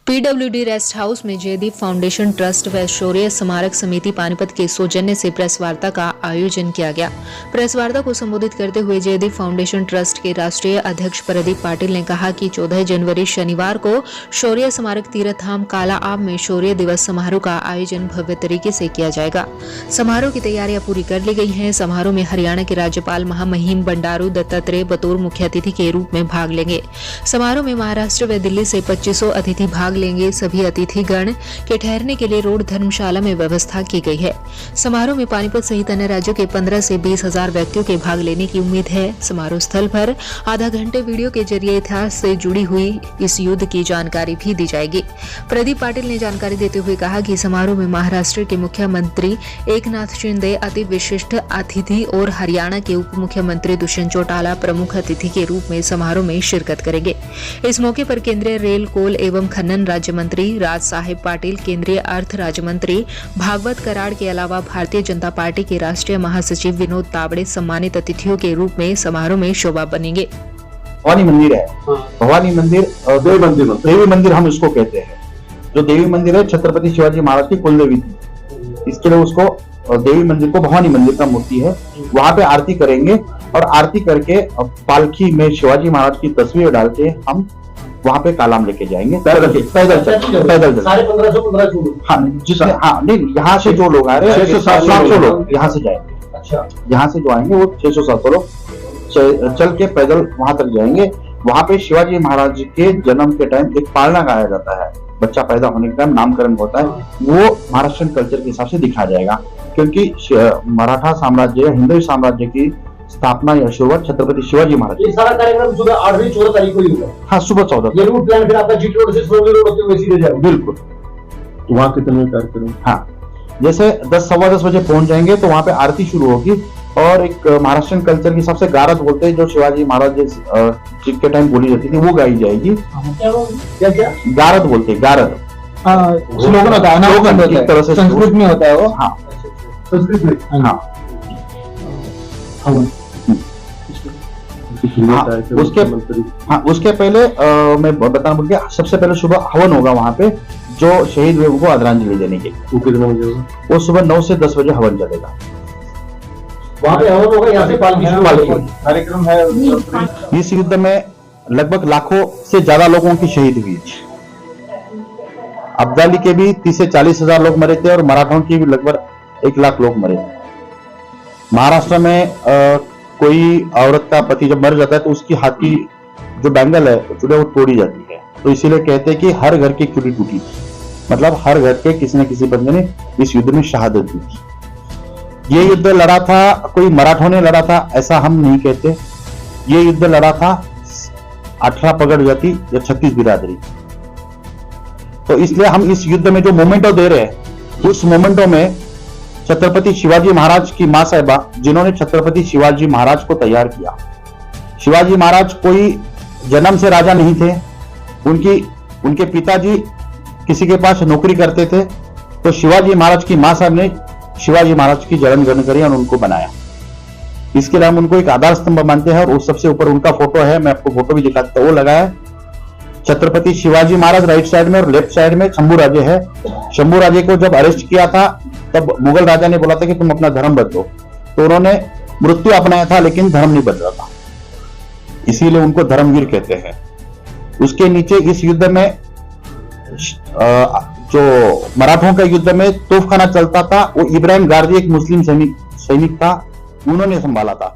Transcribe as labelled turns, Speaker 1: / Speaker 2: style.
Speaker 1: PWD rest house में Jaideep foundation trust व शौर्य स्मारक समिति पानीपत के सौजन्य से प्रेस वार्ता का आयोजन किया गया। प्रेस वार्ता को संबोधित करते हुए जयदीप फाउंडेशन ट्रस्ट के राष्ट्रीय अध्यक्ष प्रदीप पाटिल ने कहा कि 14 जनवरी शनिवार को शौर्य स्मारक तीर्थधाम काला आब में शौर्य दिवस समारोह का आयोजन भव्य तरीके से किया जाएगा। समारोह की तैयारियां पूरी कर ली गई हैं। समारोह में हरियाणा के राज्यपाल महामहिम बंडारू दत्तात्रेय बतौर मुख्य अतिथि के रूप में भाग लेंगे। समारोह में महाराष्ट्र व दिल्ली से 2500 अतिथि भाग लेंगे। सभी अतिथिगण के ठहरने के लिए रोड धर्मशाला में व्यवस्था की गई है। समारोह में पानीपत सहित अन्य राज्यों के 15 से 20 हजार व्यक्तियों के भाग लेने की उम्मीद है। समारोह स्थल पर आधा घंटे वीडियो के जरिए इतिहास से जुड़ी हुई इस युद्ध की जानकारी भी दी जाएगी। प्रदीप पाटिल ने जानकारी देते हुए कहा कि समारोह में महाराष्ट्र के मुख्यमंत्री एकनाथ शिंदे अति विशिष्ट अतिथि और हरियाणा के उप मुख्यमंत्री दुष्यंत चौटाला प्रमुख अतिथि के रूप में समारोह में शिरकत करेंगे। इस मौके पर केंद्रीय रेल कोल एवं खनन राज्य मंत्री राज साहेब पाटिल, केंद्रीय अर्थ राज्य मंत्री भागवत कराड़ के अलावा भारतीय जनता पार्टी के राष्ट्रीय महासचिव विनोद तावड़े सम्मानित अतिथियों के रूप में समारोह में शोभा बनेंगे।
Speaker 2: भवानी मंदिर है, भवानी मंदिर देवी मंदिर हम इसको कहते हैं। जो देवी मंदिर है छत्रपति शिवाजी महाराज की कुलदेवी थी, इसके लिए उसको देवी मंदिर को भवानी मंदिर का मूर्ति है। वहां पे आरती करेंगे और आरती करके पालकी में शिवाजी महाराज की तस्वीर डाल के हम वहां पे कालाम लेके जाएंगे। पैदल पैदल हाँ जिसमें हाँ नहीं, यहाँ से जो लोग आ रहे हैं 600-700 लोग यहाँ से जाएंगे। अच्छा, यहाँ से जो आएंगे वो 600-700 लोग चल के पैदल वहां तक जाएंगे। वहां पे शिवाजी महाराज के जन्म के टाइम एक पालना गाया जाता है। बच्चा पैदा होने के टाइम नामकरण होता है, वो महाराष्ट्र कल्चर के हिसाब से दिखाया जाएगा। क्योंकि मराठा साम्राज्य, हिंदू साम्राज्य की स्थापना या शुरुआत छत्रपति शिवाजी महाराज।
Speaker 3: ये सारा कार्यक्रम सुबह 8 14 तारीख को ही होगा।
Speaker 2: हाँ, सुबह 14। ये
Speaker 3: रूट प्लान फिर आपका जीटी रोड से सोलर रोड होते हुए सीधे जाएगा।
Speaker 2: बिल्कुल।
Speaker 4: वहाँ कितने कार्यक्रम?
Speaker 2: हाँ, जैसे 10 सवा 10 बजे पहुंच जाएंगे तो वहाँ पे आरती शुरू होगी और एक महाराष्ट्र कल्चर के हिसाब से गारद बोलते हैं, जो शिवाजी महाराज जी के टाइम बोली जाती थी, वो गाई जाएगी।
Speaker 3: क्या क्या
Speaker 2: गारद बोलते हैं, गारद
Speaker 3: स्लोगन होता है ना,
Speaker 2: एक तरह से
Speaker 3: संस्कृत में होता है वो।
Speaker 2: हाँ,
Speaker 3: संस्कृत में।
Speaker 2: हाँ, उसके पहले मैं बताना भूल गया, सबसे पहले सुबह हवन होगा वहाँ पे, जो शहीद हुए को आदरांजलि देने के।
Speaker 4: वो कितने बजे होगा?
Speaker 2: वो सुबह 9 से 10 बजे हवन चलेगा।
Speaker 3: वहाँ पे हवन होगा, यहाँ से पालकी
Speaker 4: कार्यक्रम है।
Speaker 2: इस युद्ध में लगभग लाखों से ज्यादा लोगों की शहीद हुई। अब्दाली के भी 30 से 40 हजार लोग मरे थे और मराठों के भी लगभग 1 लाख लोग मरे थे। महाराष्ट्र में कोई औरत का पति जब मर जाता है तो उसकी हाथ की जो बैंगल है चूड़िया वो तोड़ी जाती है। तो इसीलिए कहते हैं कि हर घर की चूड़ी टूटी, मतलब हर घर के किसी न किसी बंदे ने इस युद्ध में शहादत दी थी। ये युद्ध लड़ा था, कोई मराठों ने लड़ा था ऐसा हम नहीं कहते। ये युद्ध लड़ा था 18 पगड़ जाति या 36 बिरादरी। तो इसलिए हम इस युद्ध में जो मोमेंटो दे रहे हैं, उस मोमेंटो में छत्रपति शिवाजी महाराज की मां साहिबा, जिन्होंने छत्रपति शिवाजी महाराज को तैयार किया। शिवाजी महाराज कोई जन्म से राजा नहीं थे। उनके पिताजी किसी के पास नौकरी करते थे, तो शिवाजी महाराज की मां साहब ने शिवाजी महाराज की जन्म ग्रहण करी और उनको बनाया। इसके लिए हम उनको एक आधार स्तंभ मानते हैं और सबसे ऊपर उनका फोटो है। मैं आपको फोटो भी दिखाता हूं, वो लगा है। छत्रपति शिवाजी महाराज राइट साइड में और लेफ्ट साइड में शंभू राजे है। शंभू राजे को जब अरेस्ट किया था तब मुगल राजा ने बोला था कि तुम अपना धर्म बदलो, तो उन्होंने मृत्यु अपनाया था लेकिन धर्म नहीं बदला था, इसीलिए उनको धर्मवीर कहते हैं। उसके नीचे इस युद्ध में जो मराठों का युद्ध में तोफखाना चलता था, वो इब्राहिम गारदी एक मुस्लिम सैनिक था, उन्होंने संभाला था।